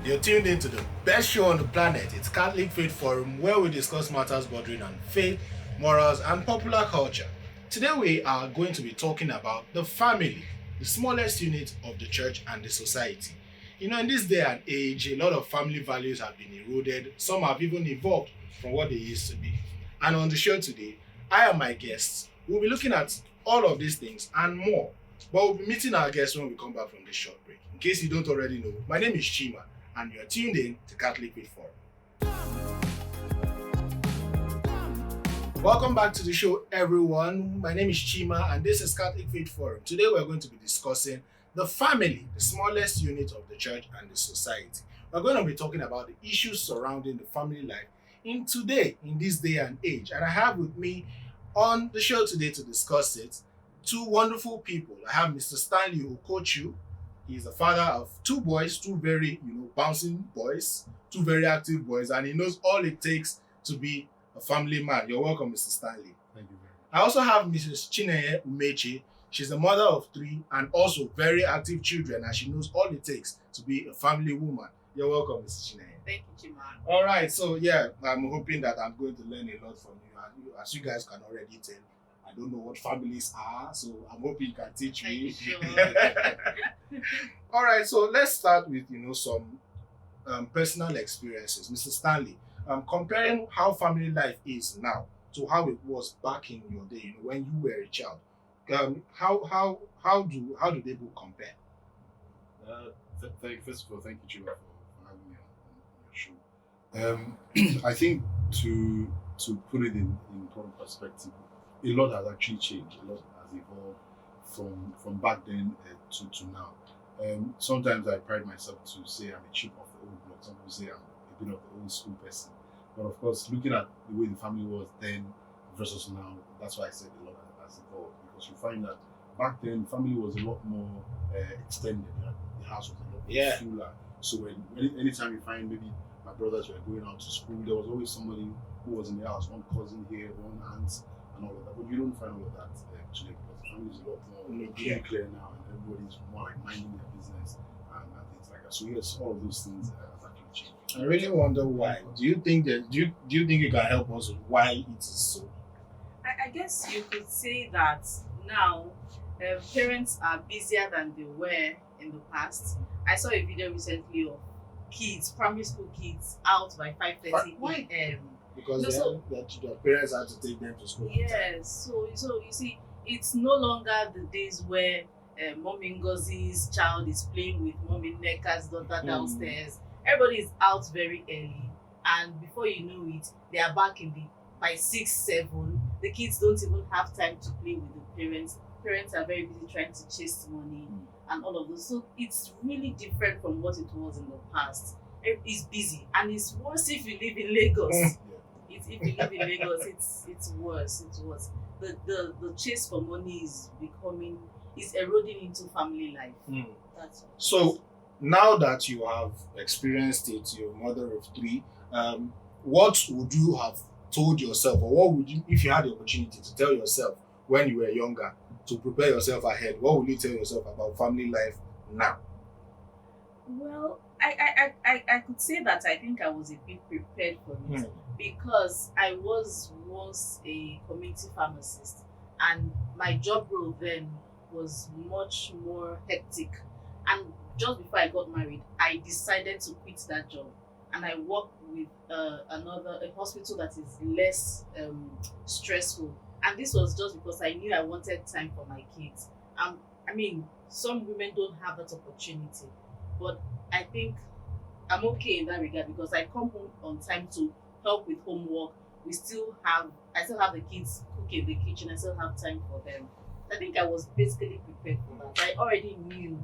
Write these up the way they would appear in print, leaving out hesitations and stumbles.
You're tuned into the best show on the planet. It's Catholic Faith Forum, where we discuss matters bordering on faith, morals, and popular culture. Today we are going to be talking about the family, the smallest unit of the church and the society. You know, in this day and age, a lot of family values have been eroded. Some have even evolved from what they used to be. And on the show today, I and my guests will be looking at all of these things and more. But we'll be meeting our guests when we come back from this short break. In case you don't already know, my name is Chima, and you're tuned in to Catholic Faith Forum. Welcome back to the show, everyone. My name is Chima, and this is Catholic Faith Forum. Today we're going to be discussing the family, the smallest unit of the church and the society. We're going to be talking about the issues surrounding the family life in this day and age. And I have with me on the show today to discuss it two wonderful people. I have Mr. Stanley Okochu. He's the father of two boys, two very, bouncing boys, two very active boys, and he knows all it takes to be a family man. You're welcome, Mr. Stanley. Thank you very much. I also have Mrs. Chinenye Umeche. She's a mother of three and also very active children, and she knows all it takes to be a family woman. You're welcome, Mrs. Chinenye. Thank you, Chima. All right, so I'm hoping that I'm going to learn a lot from you. And as you guys can already tell, I don't know what families are, so I'm hoping you can teach me. Sure. All right, so let's start with some personal experiences, Mr. Stanley. Comparing how family life is now to how it was back in your day, when you were a child. How do they both compare? First of all, thank you, Chima, for having me on your show. I think to put it in current perspective, a lot has actually changed. A lot has evolved from back then to now. Sometimes I pride myself to say I'm a chip of the old block. Some people say I'm a bit of the old school person. But of course, looking at the way the family was then versus now, that's why I said a lot has evolved. Because you find that back then, family was a lot more extended. The house was a lot more fuller. So anytime you find maybe my brothers were going out to school, there was always somebody who was in the house, one cousin here, one aunt, and all of that. But you don't find all of that today because the family is a lot more clear now, and everybody's more like minding their business and things like that. So yes, all of those things have actually changed. I really wonder why. Do you think you can help us with why it is so? I guess you could say that now parents are busier than they were in the past. I saw a video recently of kids, primary school kids, out by 5:30 a.m. Because their parents had to take them to school. Yes, so you see, it's no longer the days where Mommy Ngozi's child is playing with Mommy Neka's daughter downstairs. Everybody is out very early, and before you know it, they are back by 6, 7. The kids don't even have time to play with the parents. Parents are very busy trying to chase money and all of those. So it's really different from what it was in the past. It's busy, and it's worse if you live in Lagos. If you live in Lagos, it's worse. It's worse. The chase for money is eroding into family life. That's all. So now that you have experienced it, you're a mother of three, what would you have told yourself, or what would you, if you had the opportunity to tell yourself when you were younger, to prepare yourself ahead, what would you tell yourself about family life now? Well, I could say that I think I was a bit prepared for it because I was once a community pharmacist, and my job role then was much more hectic. And just before I got married, I decided to quit that job, and I worked with a hospital that is less stressful. And this was just because I knew I wanted time for my kids. Some women don't have that opportunity, but I think I'm okay in that regard because I come home on time to help with homework. I still have the kids cook in the kitchen. I still have time for them. I think I was basically prepared for that. I already knew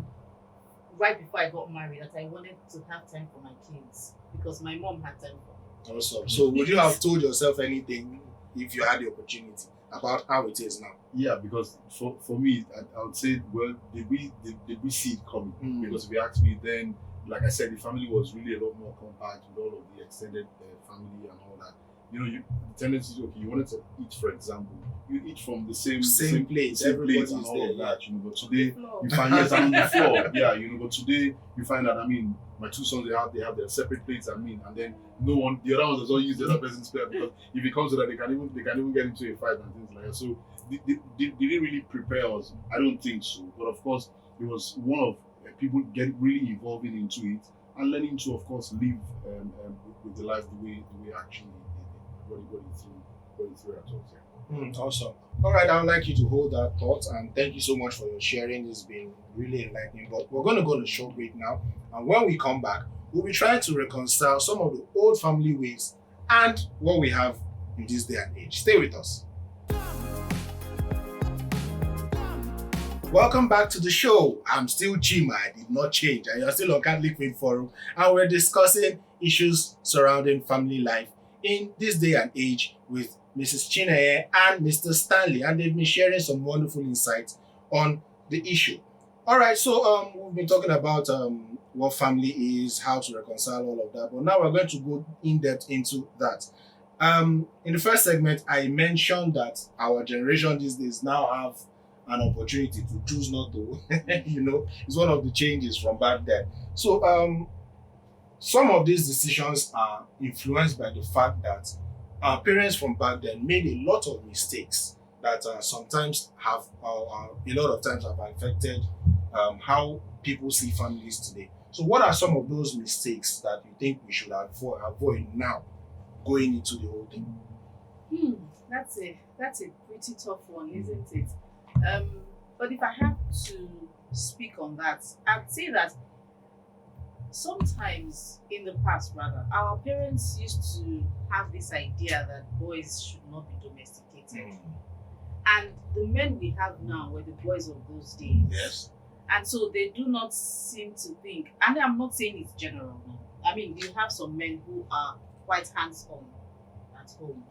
right before I got married that I wanted to have time for my kids because my mom had time for me. Awesome. So would you have told yourself anything if you had the opportunity about how it is now? Yeah, because for me, I would say, well, did we see it coming? Because if you ask me then, like I said, the family was really a lot more compact with all of the extended family and all that. the tendency is, okay, you wanted to eat, for example, you eat from the same plate, same everybody's plate and all there, of that, but today Floor. you find, yes, I'm on the floor, yeah, but today you find that, my two sons, they have their separate plates, and then no one, the other ones does not use the other person's plate, because if it comes to that, they can even get into a fight and things like that. So they didn't really prepare us. I don't think so, but of course it was one of people get really evolving into it and learning to, of course, live with the life the way actually what it threw at us. Yeah. Awesome. All right, I would like you to hold that thought, and thank you so much for your sharing. It's been really enlightening. But we're going to go on a short break now, and when we come back, we'll be trying to reconcile some of the old family ways and what we have in this day and age. Stay with us. Welcome back to the show. I'm still Chima. I did not change, and you're still on Catholic Faith Forum, and we're discussing issues surrounding family life in this day and age with Mrs. Chinenye and Mr. Stanley, and they've been sharing some wonderful insights on the issue. All right, so we've been talking about what family is, how to reconcile all of that, but now we're going to go in depth into that. In the first segment, I mentioned that our generation these days now have an opportunity to choose not to. It's one of the changes from back then. So some of these decisions are influenced by the fact that our parents from back then made a lot of mistakes that sometimes have, a lot of times have affected how people see families today. So what are some of those mistakes that you think we should avoid now going into the whole thing? That's a pretty tough one, isn't it? But if I have to speak on that, I'd say that sometimes in the past, rather, our parents used to have this idea that boys should not be domesticated. And the men we have now were the boys of those days. Yes. And so they do not seem to think, and I'm not saying it's general. I mean, you have some men who are quite hands-on at home.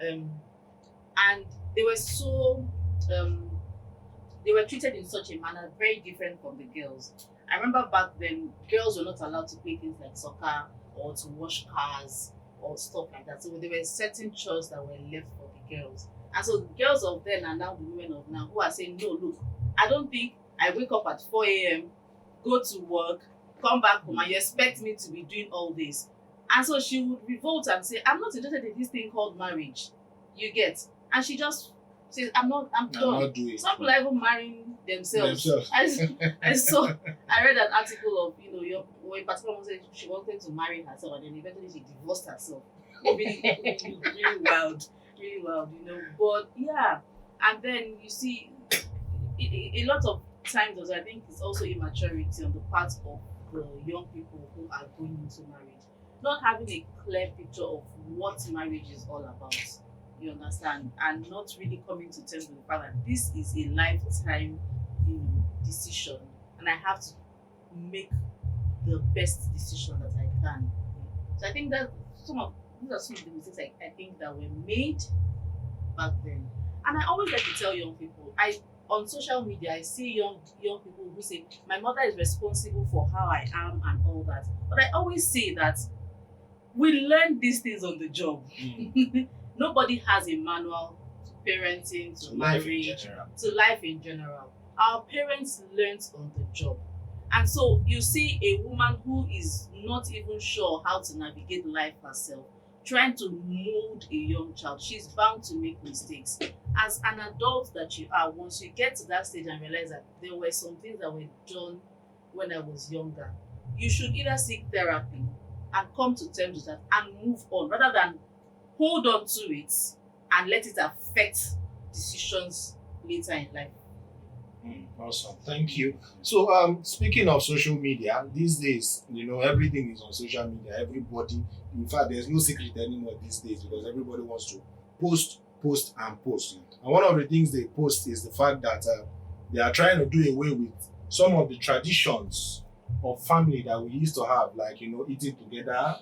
And they were so, they were treated in such a manner very different from the girls. I remember back then, girls were not allowed to play things like soccer or to wash cars or stuff like that. So there were certain chores that were left for the girls. And so the girls of then are now the women of now who are saying, no, look, I don't think I wake up at 4 a.m., go to work, come back home, and you expect me to be doing all this. And so she would revolt and say, I'm not interested in this thing called marriage. You get? And she just says, I'm done. Not doing Some people are even marrying themselves. I read an article of, where a particular woman said she wanted to marry herself and then eventually she divorced herself. Really wild, But yeah, and then you see, a lot of times also, I think it's also immaturity on the part of the young people who are going into marriage. Not having a clear picture of what marriage is all about. You understand? And not really coming to terms with the fact that this is a lifetime, decision, and I have to make the best decision that I can. So I think that these are some of the mistakes I think that were made back then. And I always like to tell young people, on social media, I see young people who say, my mother is responsible for how I am and all that. But I always say that we learn these things on the job. Nobody has a manual to parenting, to marriage, to life in general. Our parents learned on the job. And so you see a woman who is not even sure how to navigate life herself, trying to mold a young child. She's bound to make mistakes. As an adult that you are, once you get to that stage and realize that there were some things that were done when I was younger, you should either seek therapy and come to terms with that and move on, rather than hold on to it and let it affect decisions later in life. Awesome, thank you. So speaking of social media, these days, everything is on social media. Everybody, in fact, there's no secret anymore these days because everybody wants to post. And one of the things they post is the fact that they are trying to do away with some of the traditions of family that we used to have, like, eating together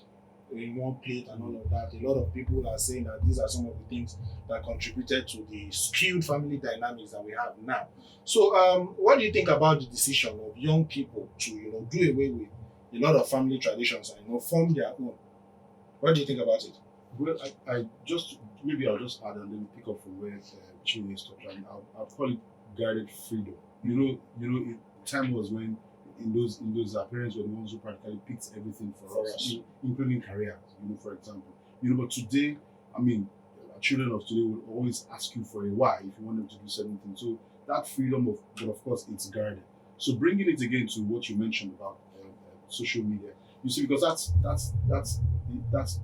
in one plate and all of that. A lot of people are saying that these are some of the things that contributed to the skewed family dynamics that we have now. So what do you think about the decision of young people to do away with a lot of family traditions and form their own? What do you think about it? Well, I just maybe I'll just add and then pick up from where Chinenye stopped, and I'll call it guided freedom. Time was when in those parents were the ones who practically picked everything for us, including careers. For example, but today, I mean, children of today will always ask you for a why if you want them to do certain things. So that freedom but of course, it's guarded. So bringing it again to what you mentioned about social media, you see, because that's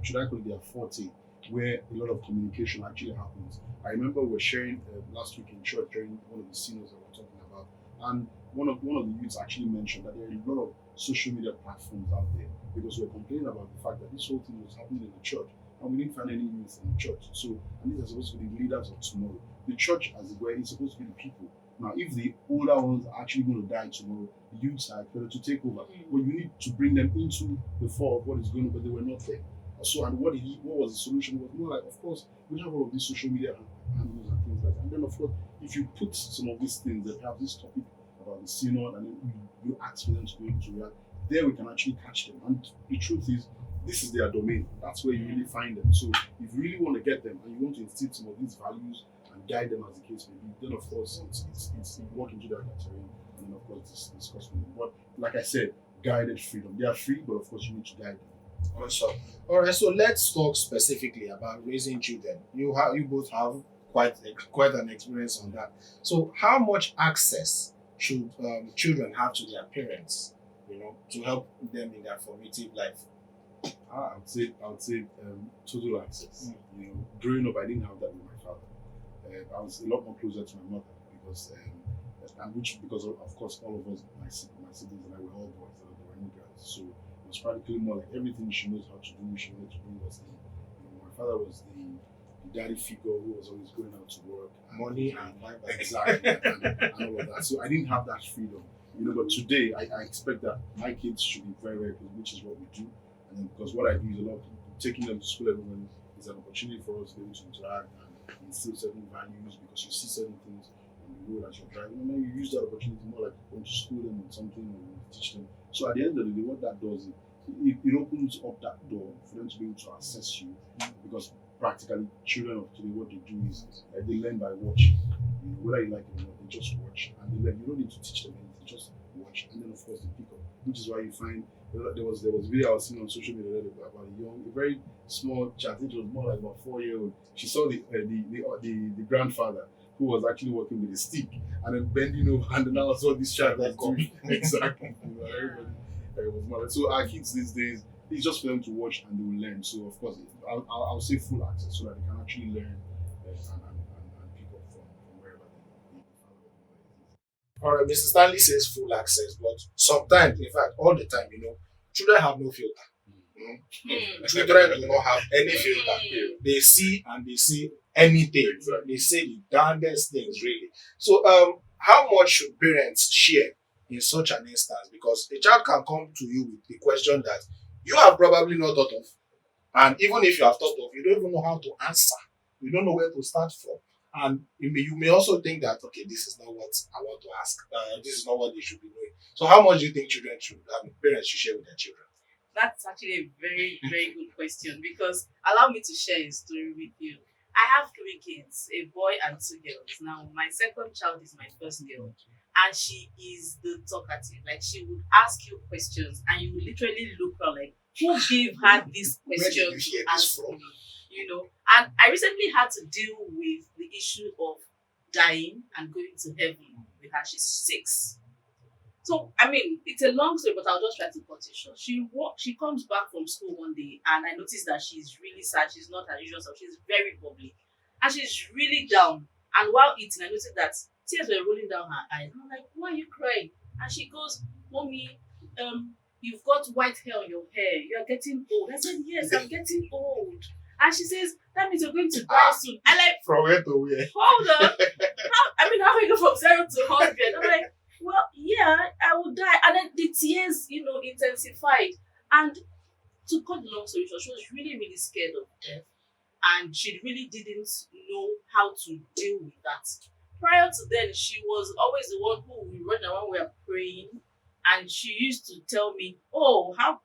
should I call it their forte, where a lot of communication actually happens. I remember we were sharing last week in church during one of the seniors that we're talking about, and one of the youths actually mentioned that there are a lot of social media platforms out there because we're complaining about the fact that this whole thing was happening in the church and we didn't find any youth in the church. So, and these are supposed to be the leaders of tomorrow. The church, as it were, is supposed to be the people. Now, if the older ones are actually going to die tomorrow, the youths are expected to take over. Well, you need to bring them into the fore of what is going on, but they were not there. So, and what was the solution? It was more like, of course, we have all of these social media handles and things like that. And then, of course, if you put some of these things that have this topic about the synod, and then you ask for them to be able to react, there we can actually catch them. And the truth is, this is their domain. That's where you really find them. So if you really want to get them and you want to instill some of these values and guide them as the case may be, then of course it's walk into that terrain and then of course discuss with them. But like I said, guided freedom. They are free, but of course you need to guide them. Awesome. All right, so let's talk specifically about raising children. You both have quite an experience on that. So how much access should children have to their parents, to help them in their formative life? I would say total access. Growing up, I didn't have that with my father. I was a lot more closer to my mother because of course all of us, my siblings and I were all boys. There were no girls, so it was practically more like everything she knows how to do. She knows to bring us in. My father was the daddy figure who was always going out to work, money and life. Exactly, and all of that. So I didn't have that freedom. But today I expect that my kids should be very, very close, which is what we do. And because what I do is a lot of taking them to school every morning is an opportunity for us to be able to interact and instill certain values because you see certain things on the road as you're driving. And then you use that opportunity more like going to school them on something or teach them. So at the end of the day, what that does is it opens up that door for them to be able to assess you because practically children of today, what they do is they learn by watching. Whether you like it or not, they just watch and they learn. You don't need to teach them anything, just watch. And then of course they pick up, which is why you find there was a video I was seeing on social media about a very small child. I think it was more like about 4-year-old. She saw the grandfather who was actually working with a stick and then bending over, and then I saw this child was doing exactly. Everybody was mad. So our kids these days, it's just for them to watch and they will learn. So of course, I'll say full access so that they can actually learn and pick up from wherever they follow. All right, Mr. Stanley says full access, but sometimes, in fact, all the time, children have no filter. Children do not have any filter. They see anything. Exactly. They say the darndest things, really. So, how much should parents share in such an instance? Because a child can come to you with a question that you have probably not thought of. And even if you have thought of, you don't even know how to answer. You don't know where to start from. And you may also think that, okay, this is not what I want to ask. This is not what they should be doing. So how much do you think parents should share with their children? That's actually a very, very good question because allow me to share a story with you. I have 3 kids, a boy and 2 girls. Now, my second child is my first girl, and she is the talkative. Like, she would ask you questions, and you would literally look at like, who gave her this question to ask me? And I recently had to deal with the issue of dying and going to heaven with her. She's 6. So, I mean, it's a long story, but I'll just try to cut it short. She comes back from school one day, and I noticed that she's really sad. She's not her usual self. She's very bubbly. And she's really down. And while eating, I noticed that tears were rolling down her eyes. And I'm like, why are you crying? And she goes, Mommy, you've got white hair on your hair. You're getting old. I said, yes, I'm getting old. And she says, that means you're going to die soon. I like, from where to where? Hold on. How are you going from 0 to 100? I'm like, well, yeah, I will die. And then the tears, intensified. And to cut the long story short, she was really, really scared of death. And she really didn't know how to deal with that. Prior to then, she was always the one who would run around when we were praying. And she used to tell me, oh, how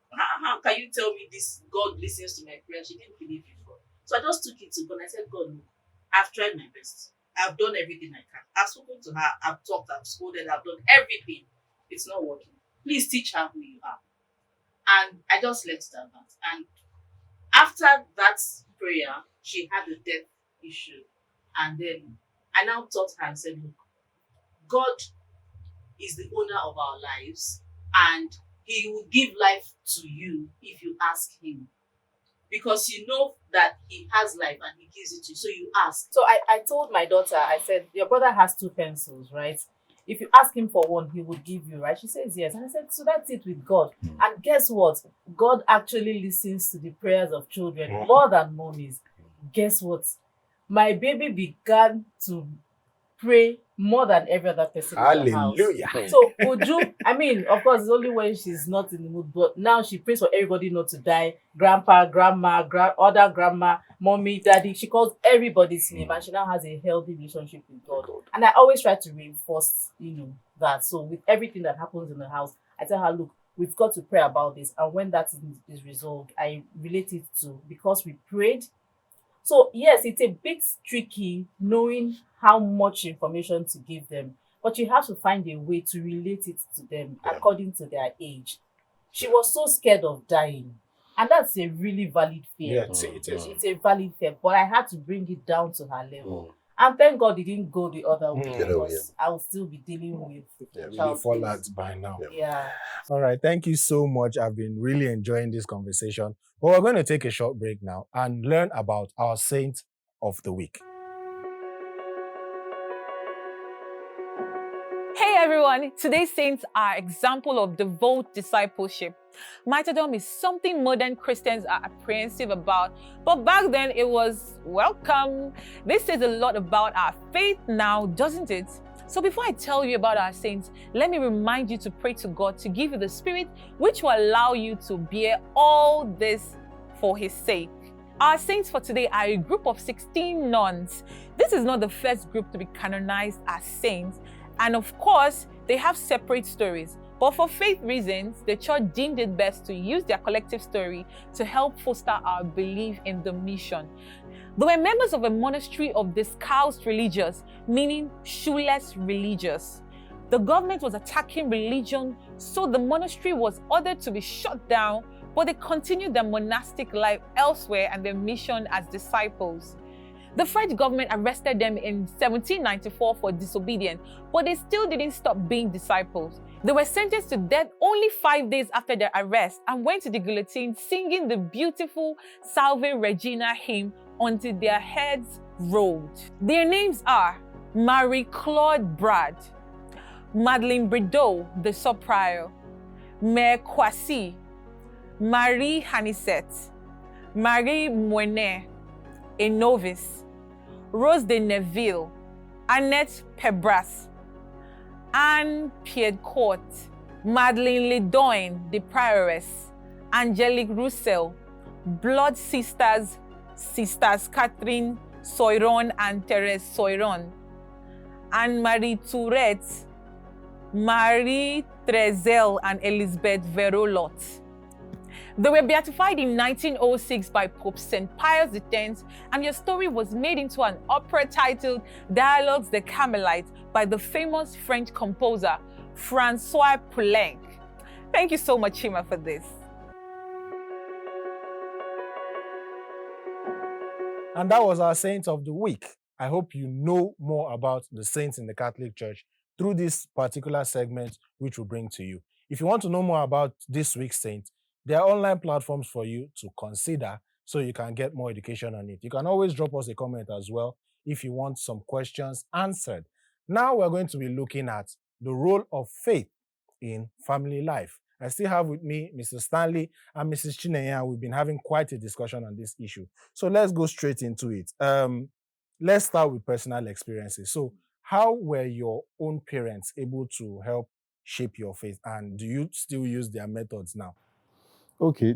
can you tell me this God listens to my prayer? She didn't believe in God. So I just took it to God and I said, God, look, I've tried my best. I've done everything I can. I've spoken to her, I've talked, I've scolded, I've done everything. It's not working. Please teach her who you are. And I just left it at that. And after that prayer, she had a death issue. And then I now taught her and said, look, God is the owner of our lives, and he will give life to you if you ask him. Because you know that he has life and he gives it to you, so you ask. So I told my daughter, I said, your brother has 2 pencils, right? If you ask him for one, he would give you, right? She says yes. And I said, so that's it with God. And guess what? God actually listens to the prayers of children more than mommies. Guess what? My baby began to pray more than every other person in the house. Hallelujah. So Uju, I mean, of course, it's only when she's not in the mood, but now she prays for everybody not to die. Grandpa, grandma, other grandma, mommy, daddy. She calls everybody's name, and she now has a healthy relationship with God. And I always try to reinforce, that. So with everything that happens in the house, I tell her, look, we've got to pray about this. And when that is resolved, I relate it to because we prayed. So yes, it's a bit tricky knowing how much information to give them, but you have to find a way to relate it to them according to their age. She was so scared of dying, and that's a really valid fear. Yeah, it is. It's a valid fear, but I had to bring it down to her level. And thank God it didn't go the other way, because I will still be dealing with child fallout by now. Yeah. All right. Thank you so much. I've been really enjoying this conversation. But we're going to take a short break now and learn about our saint of the week. Hey everyone, today's saints are example of devout discipleship. Martyrdom is something modern Christians are apprehensive about, but back then it was welcome. This says a lot about our faith now, doesn't it? So before I tell you about our saints, let me remind you to pray to God to give you the Spirit which will allow you to bear all this for His sake. Our saints for today are a group of 16 nuns. This is not the first group to be canonized as saints. And of course, they have separate stories. But for faith reasons, the church deemed it best to use their collective story to help foster our belief in the mission. They were members of a monastery of discalced religious, meaning shoeless religious. The government was attacking religion, so the monastery was ordered to be shut down, but they continued their monastic life elsewhere and their mission as disciples. The French government arrested them in 1794 for disobedience, but they still didn't stop being disciples. They were sentenced to death only 5 days after their arrest and went to the guillotine singing the beautiful Salve Regina hymn until their heads rolled. Their names are Marie-Claude Brad, Madeleine Brideau, the sub-prior, Mère Kwasi, Marie Hanisette, Marie Moinet, a novice, Rose de Neville, Annette Pebras, Anne Piedcourt, Madeleine Ledoine, the prioress, Angelique Roussel, blood sisters, Sisters Catherine Soiron and Thérèse Soiron, Anne-Marie Tourette, Marie Trezel and Elizabeth Verolot. They were beatified in 1906 by Pope St. Pius X, and their story was made into an opera titled Dialogues de Carmelite by the famous French composer François Poulenc. Thank you so much, Chima, for this. And that was our saint of the week. I hope you know more about the saints in the Catholic Church through this particular segment, which we'll bring to you. If you want to know more about this week's saint, there are online platforms for you to consider so you can get more education on it. You can always drop us a comment as well if you want some questions answered. Now we're going to be looking at the role of faith in family life. I still have with me Mr. Stanley and Mrs. Chinenye. We've been having quite a discussion on this issue. So let's go straight into it. Let's start with personal experiences. So how were your own parents able to help shape your faith? And do you still use their methods now? Okay,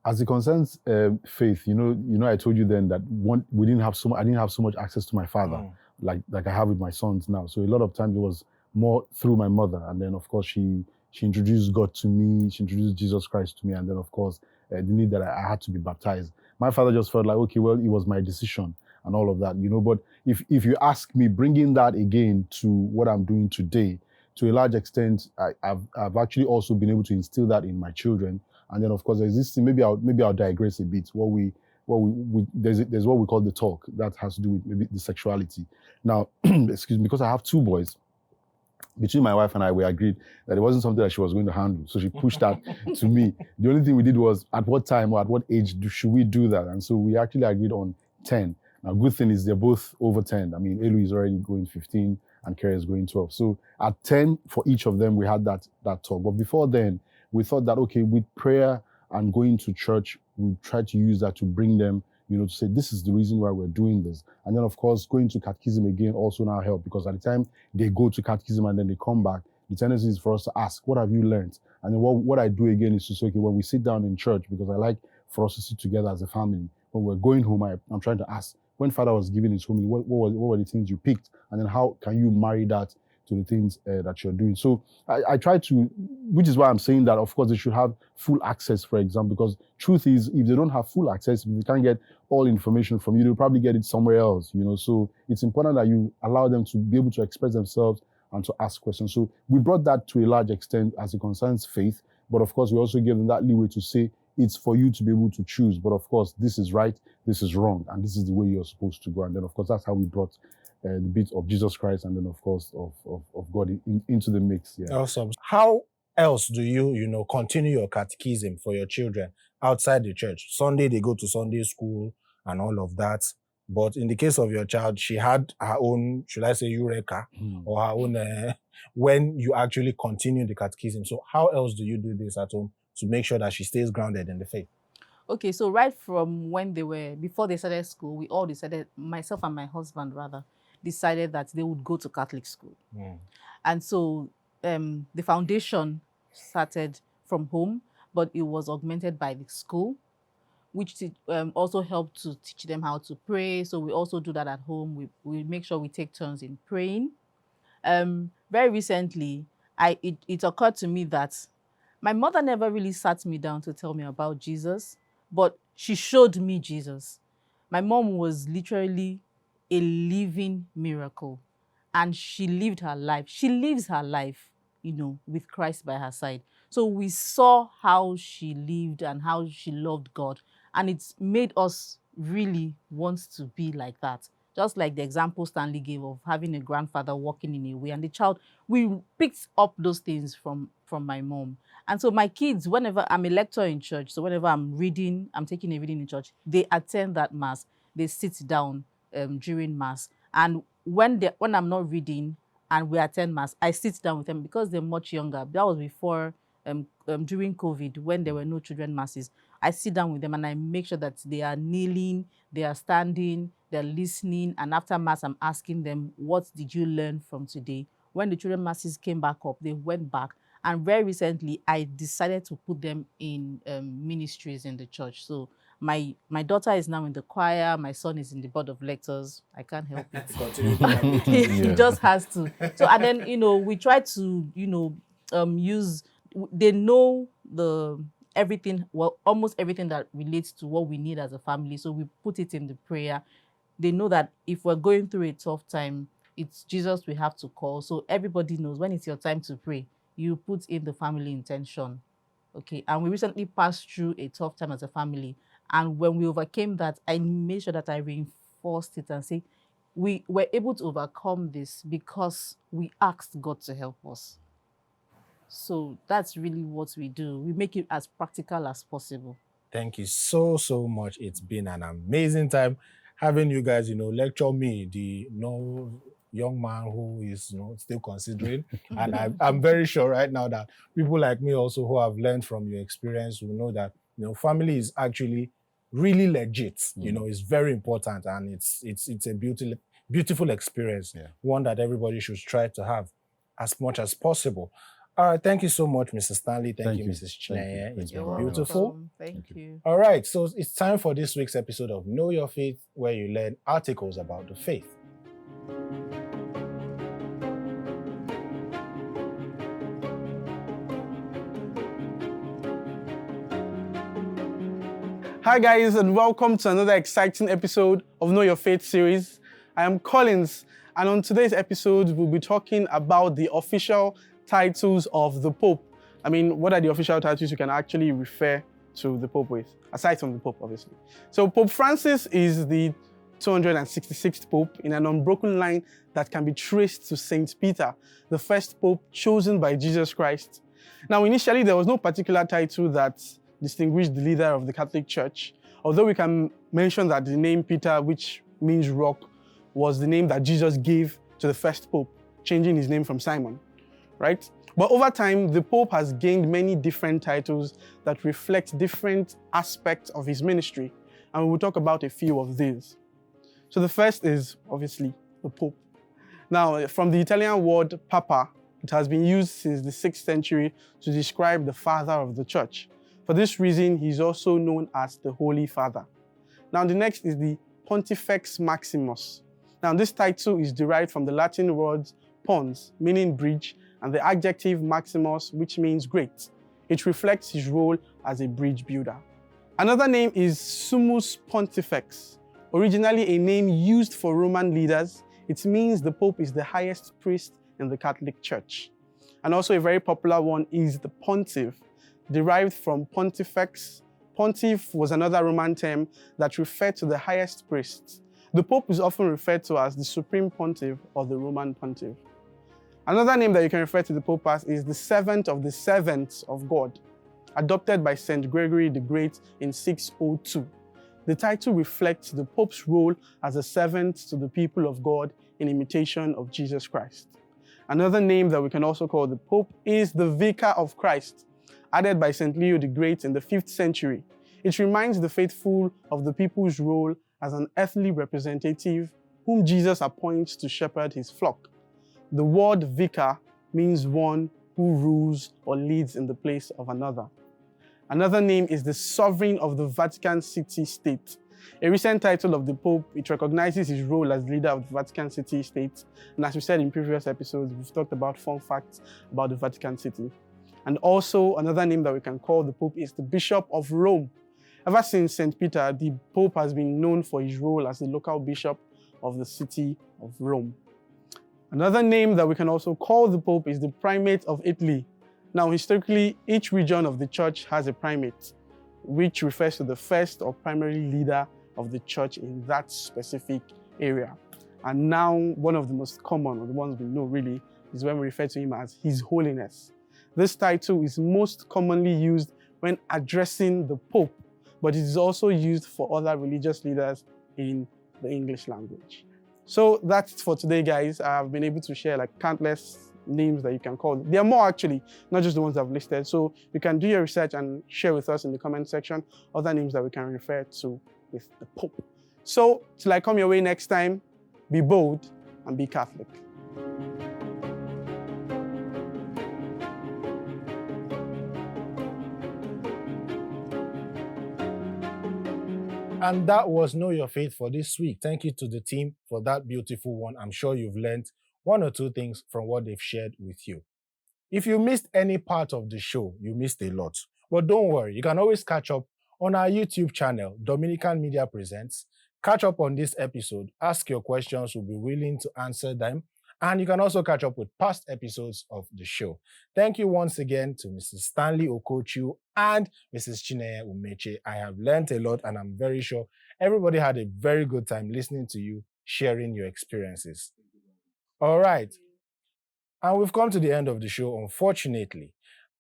as it concerns faith, I told you then that I didn't have so much access to my father like I have with my sons now. So a lot of times it was more through my mother, and then of course she she introduced God to me, she introduced Jesus Christ to me, and then of course, the need that I had to be baptized. My father just felt like, okay, well, it was my decision and all of that, But if you ask me, bringing that again to what I'm doing today, to a large extent, I've actually also been able to instill that in my children. And then of course, there's this thing, maybe I'll digress a bit. There's what we call the talk that has to do with maybe the sexuality. Now, excuse me, because I have two boys, between my wife and I, we agreed that it wasn't something that she was going to handle. So she pushed that to me. The only thing we did was, at what time or at what age should we do that? And so we actually agreed on 10. Now, good thing is they're both over 10. I mean, Elu is already going 15 and Kerry is going 12. So at 10, for each of them, we had that talk. But before then, we thought that, okay, with prayer and going to church, we try to use that to bring them, to say, this is the reason why we're doing this. And then, of course, going to catechism again also now help, because at the time they go to catechism and then they come back, the tendency is for us to ask, what have you learned? And then what I do again is to say, okay, when we sit down in church, because I like for us to sit together as a family, when we're going home, I'm trying to ask, when Father was giving his homily, what were the things you picked? And then how can you marry that to the things that you're doing? So I try to, which is why I'm saying that, of course, they should have full access, for example, because truth is, if they don't have full access, if they can't get all information from you, they'll probably get it somewhere else, So it's important that you allow them to be able to express themselves and to ask questions. So we brought that to a large extent as it concerns faith, but of course, we also give them that leeway to say, it's for you to be able to choose. But of course, this is right, this is wrong, and this is the way you're supposed to go. And then, of course, that's how we brought the bit of Jesus Christ and then, of course, of God into the mix. Yeah. Awesome. How else do you, continue your catechism for your children outside the church? Sunday, they go to Sunday school and all of that. But in the case of your child, she had her own, should I say, eureka, or her own, when you actually continue the catechism. So how else do you do this at home to make sure that she stays grounded in the faith? Okay, so right from before they started school, we all decided, myself and my husband rather, decided that they would go to Catholic school. And so the foundation started from home, but it was augmented by the school, which also helped to teach them how to pray. So we also do that at home. We make sure we take turns in praying. Very recently, it occurred to me that my mother never really sat me down to tell me about Jesus, but she showed me Jesus. My mom was literally a living miracle, and she lived her life. She lives her life, with Christ by her side. So we saw how she lived and how she loved God, and it's made us really want to be like that. Just like the example Stanley gave of having a grandfather walking in a way, and the child, we picked up those things from my mom. And so my kids, whenever I'm a lecturer in church, so whenever I'm taking a reading in church, they attend that mass. They sit down during mass. And when I'm not reading and we attend mass, I sit down with them because they're much younger. That was before, during COVID, when there were no children masses. I sit down with them and I make sure that they are kneeling, they are standing, they're listening. And after mass, I'm asking them, what did you learn from today? When the children masses came back up, they went back. And very recently, I decided to put them in ministries in the church. So my daughter is now in the choir. My son is in the board of lectors. I can't help it. He just has to. So, and then, we try to, use, they know everything, well, almost everything that relates to what we need as a family. So we put it in the prayer. They know that if we're going through a tough time, it's Jesus we have to call. So everybody knows when it's your time to pray, you put in the family intention. Okay. And we recently passed through a tough time as a family. And when we overcame that, I made sure that I reinforced it and say, we were able to overcome this because we asked God to help us. So that's really what we do. We make it as practical as possible. Thank you so much. It's been an amazing time having you guys, lecture me, the young man who is, still considering. And I'm very sure right now that people like me also who have learned from your experience will know that, family is actually really legit. It's very important, and it's a beautiful experience. Yeah. One that everybody should try to have as much as possible. All right, thank you so much, Mr. Stanley. Thank you, Mrs. Chinenye. It's been beautiful. Thank you. All right, so it's time for this week's episode of Know Your Faith, where you learn articles about the faith. Hi guys, and welcome to another exciting episode of Know Your Faith series. I am Collins, and on today's episode, we'll be talking about the official titles of the Pope. I mean, what are the official titles you can actually refer to the Pope with, aside from the Pope, obviously. So Pope Francis is the 266th Pope in an unbroken line that can be traced to Saint Peter, the first Pope chosen by Jesus Christ. Now, initially, there was no particular title that distinguished the leader of the Catholic Church, although we can mention that the name Peter, which means rock, was the name that Jesus gave to the first Pope, changing his name from Simon, right? But over time, the Pope has gained many different titles that reflect different aspects of his ministry, and we will talk about a few of these. So the first is, obviously, the Pope. Now, from the Italian word papa, it has been used since the 6th century to describe the father of the church. For this reason, he is also known as the Holy Father. Now, the next is the Pontifex Maximus. Now, this title is derived from the Latin words pons, meaning bridge, and the adjective maximus, which means great. It reflects his role as a bridge builder. Another name is Summus Pontifex. Originally a name used for Roman leaders, it means the Pope is the highest priest in the Catholic Church. And also a very popular one is the Pontiff, derived from Pontifex. Pontiff was another Roman term that referred to the highest priest. The Pope is often referred to as the Supreme Pontiff or the Roman Pontiff. Another name that you can refer to the Pope as is the Servant of the Servants of God, adopted by St. Gregory the Great in 602. The title reflects the Pope's role as a servant to the people of God in imitation of Jesus Christ. Another name that we can also call the Pope is the Vicar of Christ, added by St. Leo the Great in the 5th century. It reminds the faithful of the people's role as an earthly representative whom Jesus appoints to shepherd his flock. The word vicar means one who rules or leads in the place of another. Another name is the Sovereign of the Vatican City State. A recent title of the Pope, it recognizes his role as leader of the Vatican City State. And as we said in previous episodes, we've talked about fun facts about the Vatican City. And also another name that we can call the Pope is the Bishop of Rome. Ever since St. Peter, the Pope has been known for his role as the local bishop of the city of Rome. Another name that we can also call the Pope is the Primate of Italy. Now, historically, each region of the church has a primate, which refers to the first or primary leader of the church in that specific area. And now, one of the most common, or the ones we know really, is when we refer to him as His Holiness. This title is most commonly used when addressing the Pope, but it is also used for other religious leaders in the English language. So that's for today, guys. I've been able to share countless names that you can call. There are more actually, not just the ones I've listed. So you can do your research and share with us in the comment section other names that we can refer to with the Pope. So till I come your way next time, be bold and be Catholic. And that was Know Your Faith for this week. Thank you to the team for that beautiful one. I'm sure you've learned one or two things from what they've shared with you. If you missed any part of the show, you missed a lot. But don't worry, you can always catch up on our YouTube channel, Dominican Media Presents. Catch up on this episode, ask your questions, we'll be willing to answer them. And you can also catch up with past episodes of the show. Thank you once again to Mrs. Stanley Okochu and Mrs. Chinenye Umeche. I have learned a lot, and I'm very sure everybody had a very good time listening to you, sharing your experiences. All right. And we've come to the end of the show, unfortunately.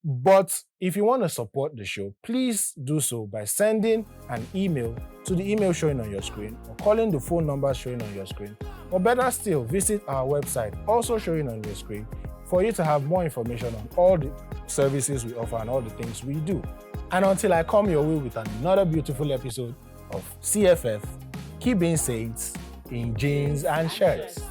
But if you want to support the show, please do so by sending an email to the email showing on your screen, or calling the phone number showing on your screen, or better still, visit our website, also showing on your screen, for you to have more information on all the services we offer and all the things we do. And until I come your way with another beautiful episode of CFF, keep being saints in jeans and shirts.